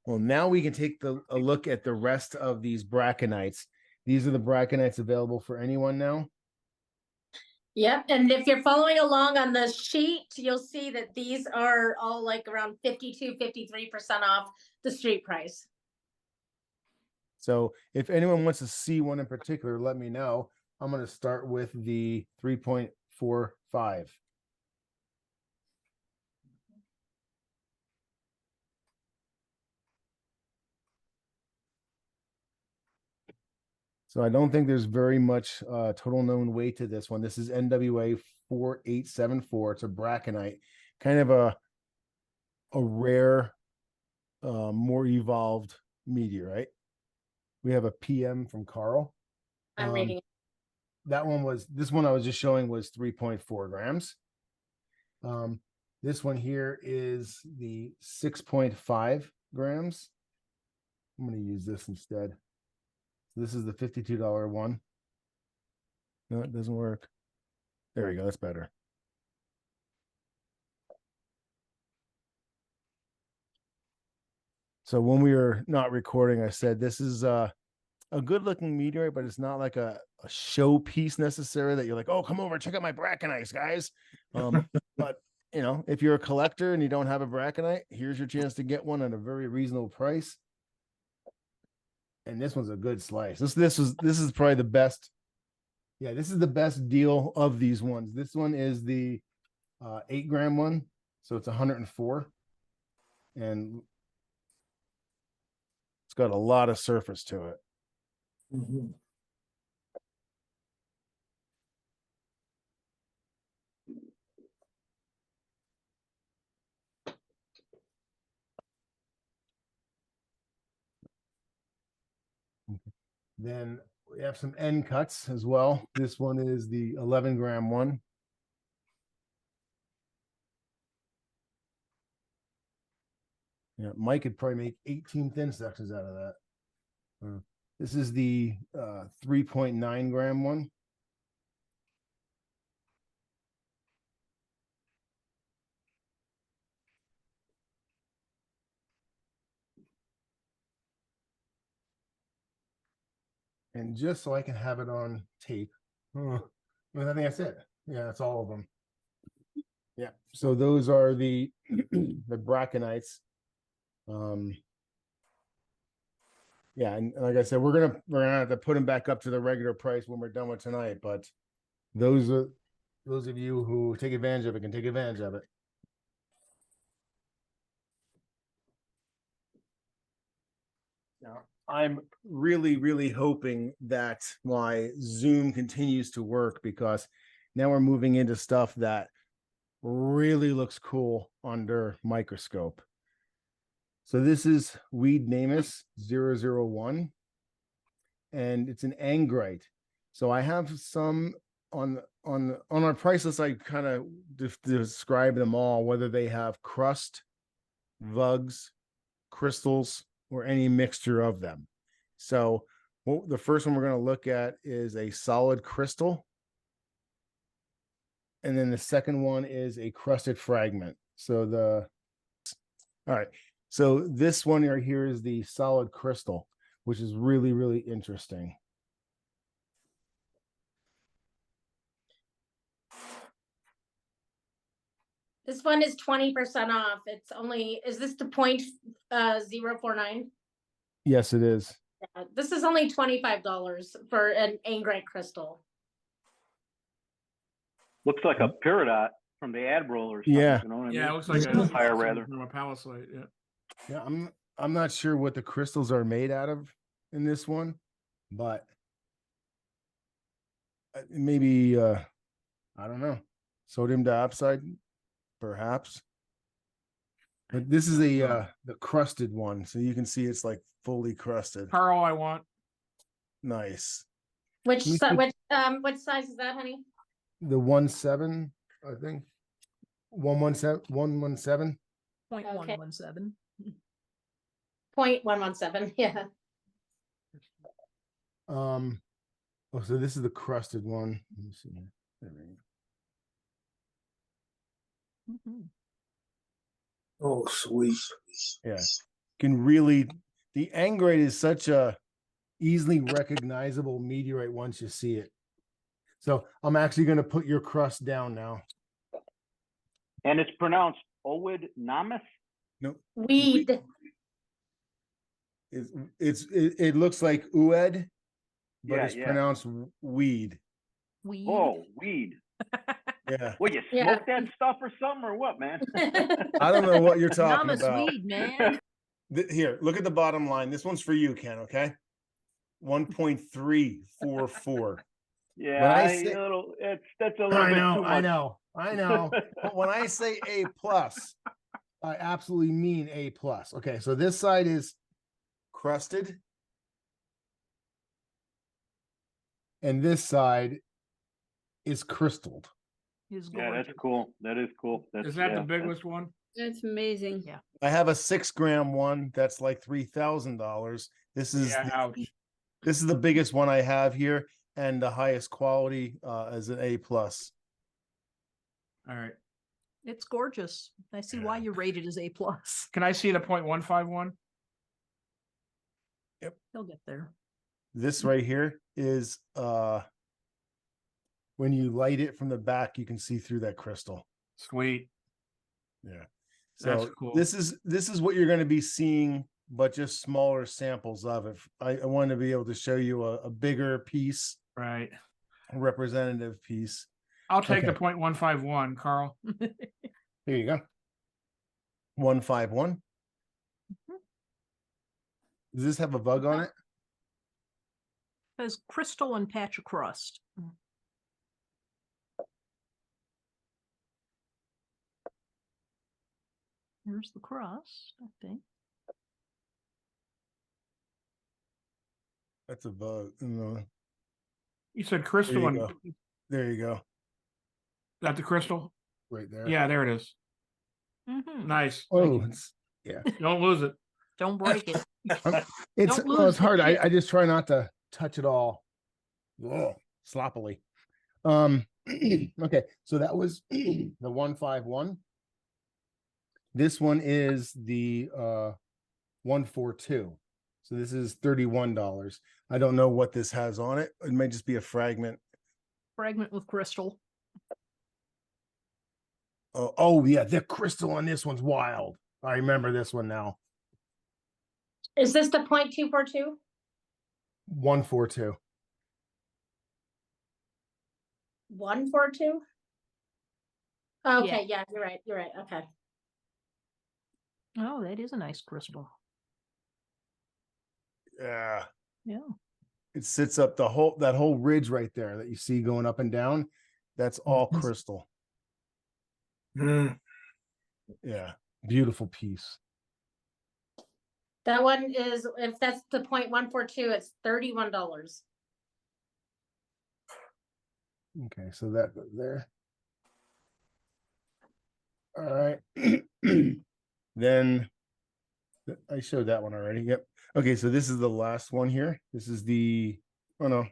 Well, now we can take a look at the rest of these brachinites. These are the brachinites available for anyone now. Yep, and if you're following along on the sheet, you'll see that these are all like around 52-53% off the street price. So if anyone wants to see one in particular, let me know. I'm going to start with the 3.45. So I don't think there's very much total known weight to this one. This is NWA 4874. It's a brachinite, kind of a rare, more evolved meteorite. We have a PM from Carl. I'm reading it. This one I was just showing was 3.4 grams. This one here is the 6.5 grams. I'm going to use this instead. This is the $52 one. No, it doesn't work. There we go. That's better. So when we were not recording, I said this is a good looking meteorite, but it's not like a show piece necessarily that you're like, oh, come over, check out my brachinites, guys. But you know, if you're a collector and you don't have a brachinite, here's your chance to get one at a very reasonable price. And this one's a good slice. This is probably the best. Yeah, this is the best deal of these ones. This one is the 8-gram one, so it's 104, and it's got a lot of surface to it. Mm-hmm. Then we have some end cuts as well. This one is the 11-gram one. Yeah, Mike could probably make 18 thin sections out of that. This is the 3.9-gram one. And just so I can have it on tape, I think that's it. Yeah, that's all of them. Yeah, so those are the the brachinites. Yeah, and like I said, we're gonna have to put them back up to the regular price when we're done with tonight. But those of you who take advantage of it can take advantage of it. Now, I'm really hoping that my Zoom continues to work, because now we're moving into stuff that really looks cool under microscope. So this is Weed Namus 001, and it's an Angrite. So I have some on our price list. I kind of describe them all, whether they have crust, vugs, crystals, or any mixture of them. So the first one we're going to look at is a solid crystal. And then the second one is a crusted fragment. So all right. So this one right here is the solid crystal, which is really interesting. This one is 20% off. It's only, is this the 0.049? Yes, it is. Yeah, this is only $25 for an Angrite crystal. Looks like a peridot from the Admiral or something. Yeah. You know what I mean? Yeah, it looks like a higher rather from a palisade. Yeah. Yeah, I'm not sure what the crystals are made out of in this one, but maybe I don't know, sodium dioxide, perhaps. But this is the crusted one, so you can see it's like fully crusted. Carl, I want. Nice. What size is that, honey? The 1.7, I think. 117. 0.117. 0.117. Yeah. Oh, so this is the crusted one. Let me see here. There we go. Mm-hmm. Oh, sweet. Yeah. can really, the Angrite is such a easily recognizable meteorite once you see it. So I'm actually going to put your crust down now. And it's pronounced Owed Namas? Nope. Weed. It looks like Ued, but Yeah, it's yeah. pronounced weed. Weed. Oh, weed. Yeah. Well, you Yeah. smoke that stuff or something or what, man? I don't know what you're talking Namas about. weed, man. Here, look at the bottom line. This one's for you, Ken, okay? 1.344. Yeah, When I say- that's a little bit too much. I know. But when I say A plus, I absolutely mean A plus. Okay, so this side is crusted. And this side is crystalled. Is Yeah, that's gorgeous. cool. That is cool. Is that the yeah, biggest one? That's amazing. Yeah. I have a 6-gram one that's like $3,000. This is Yeah, ouch. this is the biggest one I have here, and the highest quality as an A plus. All right. It's gorgeous. I see why you rate it as A plus. Can I see the 0.151? He'll get there. This right here is when you light it from the back, you can see through that crystal. Sweet. Yeah. That's So cool. this is what you're going to be seeing, but just smaller samples of it. I want to be able to show you a bigger piece, Right. a representative piece. I'll take the Okay. 0.151, Carl. Here you go. 151. Does this have a bug on it? Says crystal and patch of crust. Here's the crust, I think. That's a bug. No. You said There crystal you and go. There you go. that the crystal? Right there. Yeah, there it is. Mhm. Nice. Thank Oh, you. it's Don't lose it. Don't break it. it's Don't well, lose it's the hard. chip. I just try not to touch it all sloppily. Okay, so that was the 151. This one is the 142. So this is $31. I don't know what this has on it. It may just be a fragment. Fragment with crystal. Oh yeah, the crystal on this one's wild. I remember this one now. Is this the 0.242? 142. 142? Okay, yeah, you're right. You're right. Okay. Oh, that is a nice crystal. Yeah. Yeah. It sits up that whole ridge right there that you see going up and down. That's all Mhm. crystal. Mm. Yeah. Beautiful piece. That one is, if that's the 0.142, it's $31. Okay, so that goes there. All right. Then I showed that one already. Yep. Okay, so this is the last one here. This is the, oh no,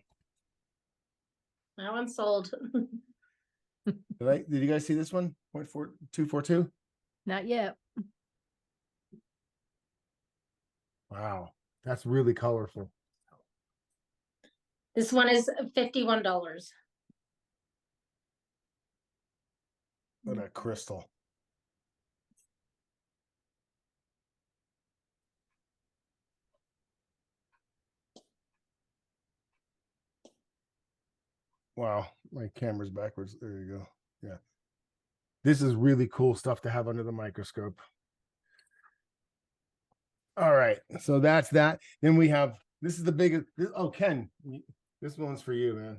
That one's sold. did you guys see this one? 0.4242. Not yet. Wow, that's really colorful. This one is $51. Look at that crystal. Wow, my camera's backwards. There you go. Yeah. This is really cool stuff to have under the microscope. All right, so that's that. Then we have, this is the biggest, oh, Ken, this one's for you,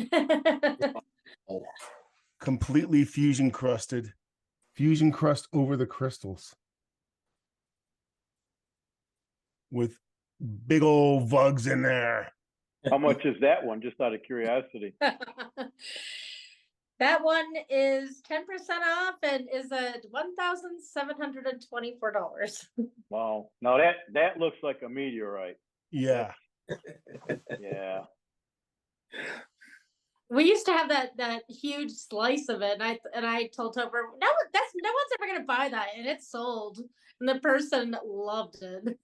man. Completely fusion crusted. Fusion crust over the crystals. With big old vugs in there. How much is that one? Just out of curiosity. That one is 10% off and is at $1,724. Wow. Now that looks like a meteorite. Yeah. Yeah. We used to have that huge slice of it, and I told Topher, no, no one's ever gonna buy that, and it sold, and the person loved it.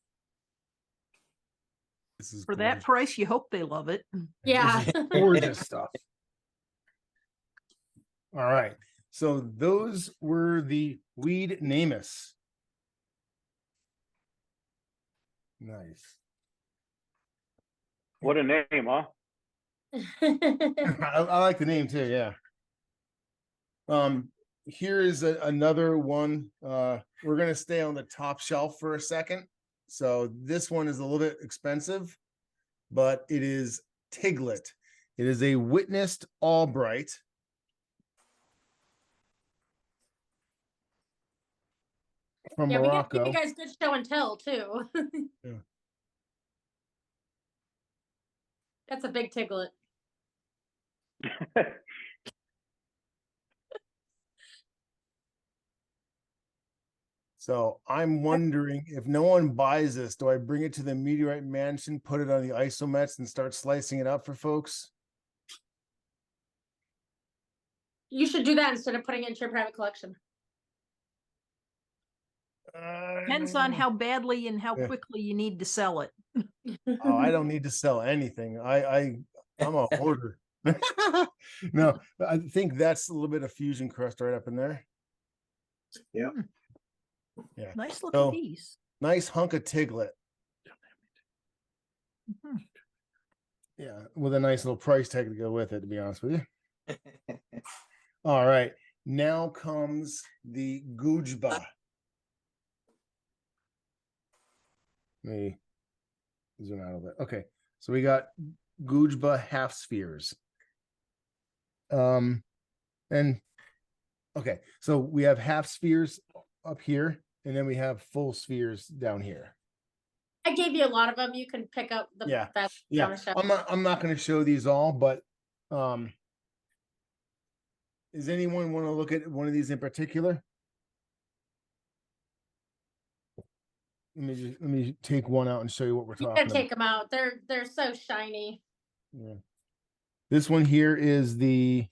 This is For that gorgeous. price, you hope they love it. Yeah. This is gorgeous stuff. All right. So those were the weed Namus. Nice. What a name, huh? I like the name too, yeah. Here is another one. We're gonna stay on the top shelf for a second. So this one is a little bit expensive, but it is Tiglit. It is a witnessed Albright. From Yeah, we got Morocco. you guys good show and tell too. Yeah. That's a big Tiglit. So I'm wondering if no one buys this, do I bring it to the Meteorite Mansion, put it on the isomets, and start slicing it up for folks? You should do that instead of putting it into your private collection. Depends on how badly and how Yeah. quickly you need to sell it. Oh, I don't need to sell anything. I'm a hoarder. No, I think that's a little bit of fusion crust right up in there. Yeah. Yeah. Nice looking So piece. nice hunk of Tiglit. Mhm. Yeah, with a nice little price tag to go with it, to be honest with you. All right. Now comes the Gujba. Let me zoom out a bit. Okay. So we got Gujba half spheres. And okay, so we have half spheres up here, and then we have full spheres down here. I gave you a lot of them. You can pick up the Yeah, best. Yeah, I'm not going to show these all, but does anyone want to look at one of these in particular? Let me take one out and show you what we're You talking can about. take them out. They're so shiny. Yeah. This one here is the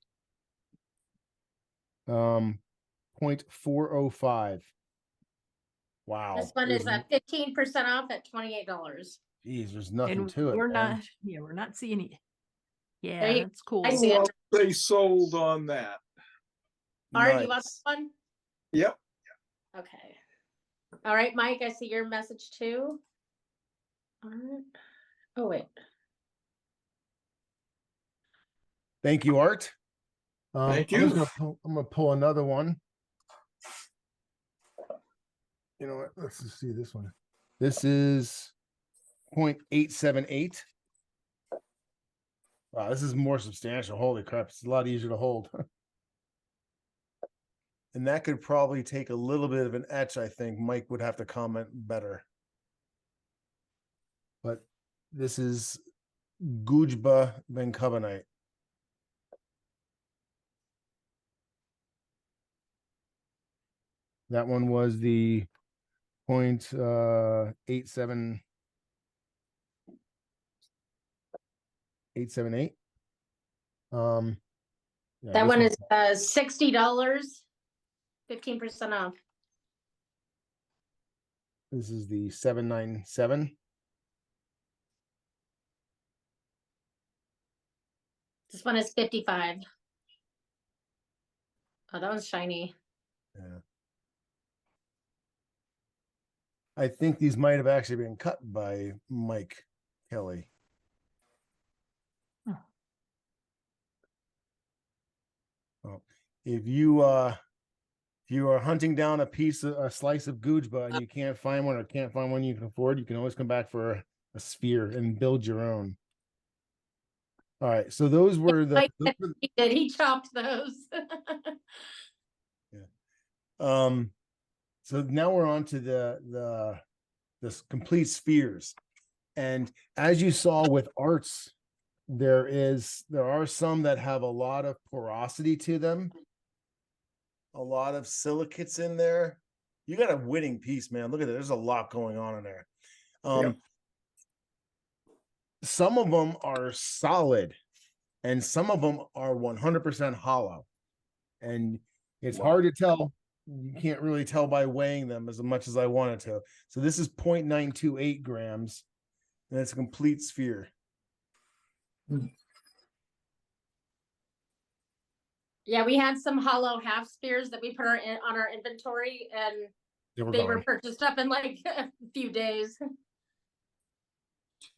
0.405. Wow. This one is at 15% off at $28. Geez, there's nothing And to it. we're man. we're not seeing it. There Yeah, you- that's cool. I see it. Well, they sold on that. Art, you want Nice. one? Yep. Okay. All right, Mike, I see your message too. Art. Oh, wait. Thank you, Art. Thank I'm you. gonna pull another one. You know what? Let's just see this one. This is 0.878. Wow, this is more substantial. Holy crap, it's a lot easier to hold. And that could probably take a little bit of an etch, I think. Mike would have to comment better. But this is Gujba Ben Carbonaceous. That one was the 0.878. Yeah, That this one is $60, 15% off. This is the 797. This one is 55. Oh, that one's shiny. Yeah. I think these might have actually been cut by Mike Kelly. Huh. Well, if you are hunting down a slice of Gujba and you can't find one or can't find one you can afford, you can always come back for a sphere and build your own. All right, so those were the Mike said he did. He chopped those. So now we're on to the complete spheres. And as you saw with arts, there are some that have a lot of porosity to them, a lot of silicates in there. You got a winning piece, man. Look at that. There's a lot going on in there. Yep. Some of them are solid. and some of them are 100% hollow. And it's Wow. hard to tell. You can't really tell by weighing them as much as I wanted to. So this is 0.928 grams, and it's a complete sphere. Yeah, we had some hollow half spheres that we put on our inventory, and they were gone. purchased up in like a few days.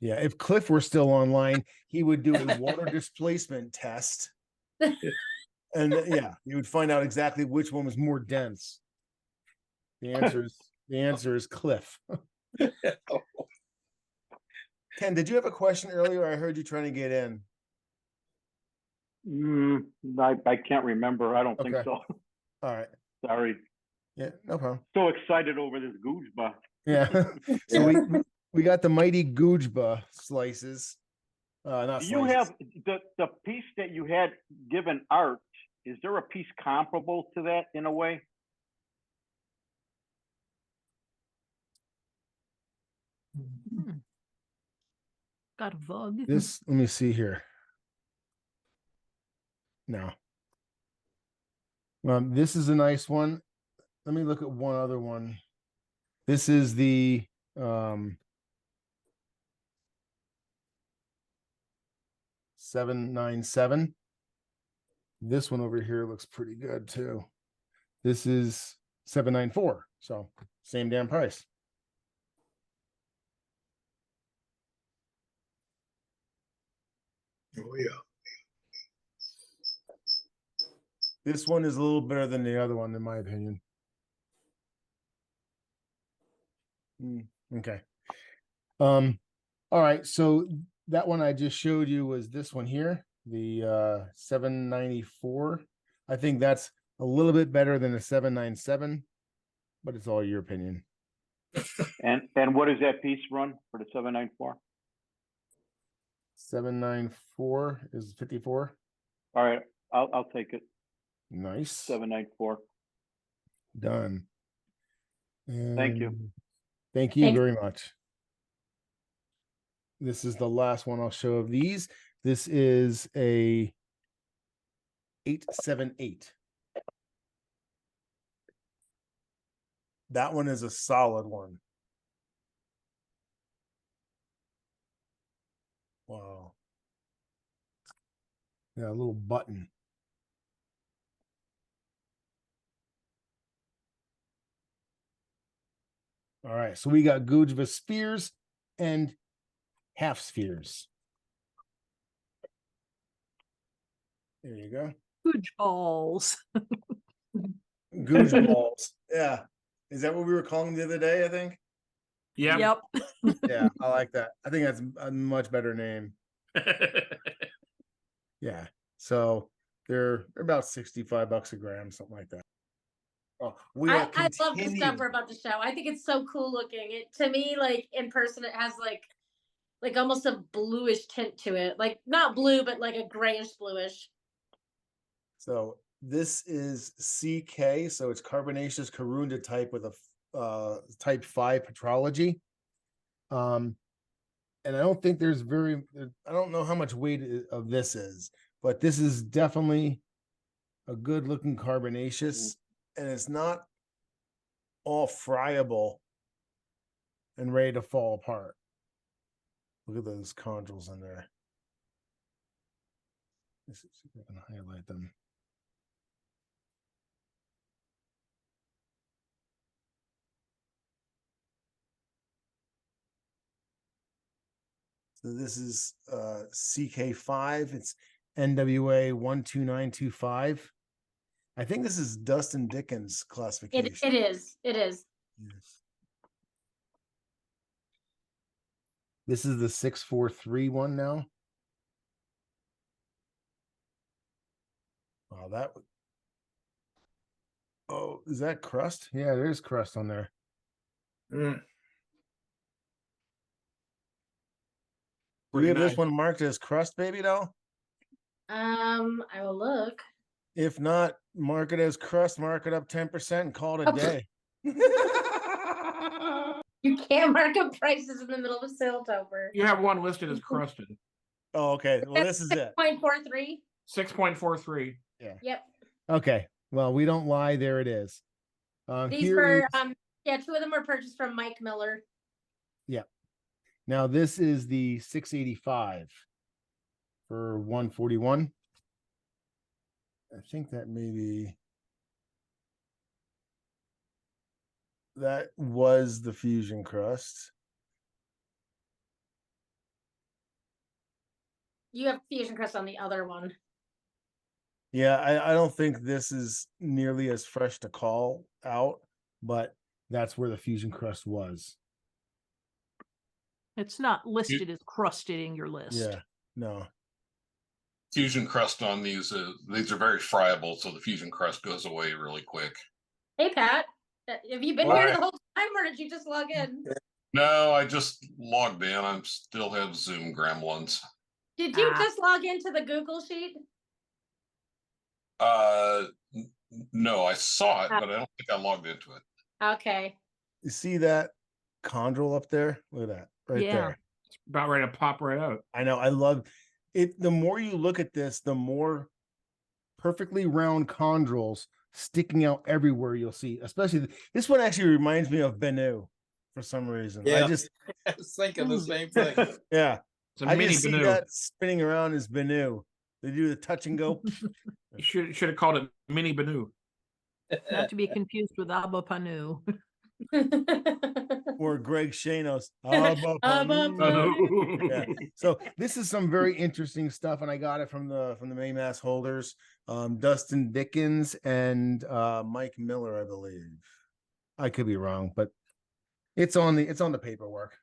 Yeah, if Cliff were still online, he would do a water displacement test. And yeah, you would find out exactly which one was more dense. The answer is Cliff. Ken, did you have a question earlier? I heard you trying to get in. I can't remember. I don't think Okay. so. All right. Sorry. Yeah, no problem. So excited over this Gujba. Yeah. So we got the mighty Gujba slices. Not Do you slices. have the piece that you had given art? Is there a piece comparable to that in a way? Got a bug. This, let me see here. No. This is a nice one. Let me look at one other one. This is the 797. This one over here looks pretty good too. This is 794. So same damn price. Oh, yeah. This one is a little better than the other one, in my opinion. Okay. All right. So that one I just showed you was this one here, the 794. I think that's a little bit better than the 797, but it's all your opinion. And what does that piece run for the 794? 794 is 54. All right, I'll take it. Nice. 794. Done. Thank you. And thank you Thanks. very much. This is the last one I'll show of these. This is a 878. That one is a solid one. Wow. Yeah, a little button. All right, so we got Gujba spheres and half spheres. There you go. Good balls. Guj balls. Yeah. Is that what we were calling them the other day, I think? Yeah. Yep. Yeah, I like that. I think that's a much better name. Yeah. So they're about $65 a gram, something like that. Oh, we are I love the stuff continuing. we're about to show. I think it's so cool looking. It to me, like in person, it has like almost a bluish tint to it. Like not blue, but like a grayish bluish. So this is CK, so it's carbonaceous Karunda type with a type 5 petrology. And I don't think there's I don't know how much weight of this is, but this is definitely a good looking carbonaceous, and it's not all friable and ready to fall apart. Look at those chondrites in there. Let's see if I can highlight them. So this is CK5. It's NWA 12925. I think this is Dustin Dickens classification. It is. It is. Yes. This is the 643 one now. Oh, that. Oh, is that crust? Yeah, there's crust on there. Mm. Do we have Pretty this one marked as crust, baby doll? I will look. If not, mark it as crust, mark it up 10% and call it a day. You can't mark up prices in the middle of a sale, Topher. You have one listed as crusted. Oh, okay. Well, this is it. 0.43. 6.43. Yep. Okay. Well, we don't lie. There it is. These Here were, is- yeah, 2 of them were purchased from Mike Miller. now this is the 685 for 141. I think that maybe that was the fusion crust. You have fusion crust on the other one. Yeah, I don't think this is nearly as fresh to call out, but that's where the fusion crust was. It's not listed as crusted in your list. Yeah, no. Fusion crust on these are very friable, so the fusion crust goes away really quick. Hey, Pat, have you been All here right. the whole time or did you just log in? No, I just logged in. I still have Zoom gremlins. Did you Ah. just log into the Google Sheet? No, I saw it, but I don't think I logged into it. Okay. You see that chondrule up there? Look at that right Yeah. there. It's about ready to pop right out. I know. I love it. The more you look at this, the more perfectly round chondrules sticking out everywhere you'll see. Especially this one actually reminds me of Bennu for some reason. Yeah. I just I was thinking the same thing. yeah. It's a I mini just see Bennu. that spinning around as Bennu. They do the touch and go. You should have called it mini Bennu. Not to be confused with Abba Panu. Or Greg Shanos. Abba Panu. Yeah. So this is some very interesting stuff, and I got it from the Maymass holders, Dustin Dickens and Mike Miller, I believe. I could be wrong, but it's on the paperwork.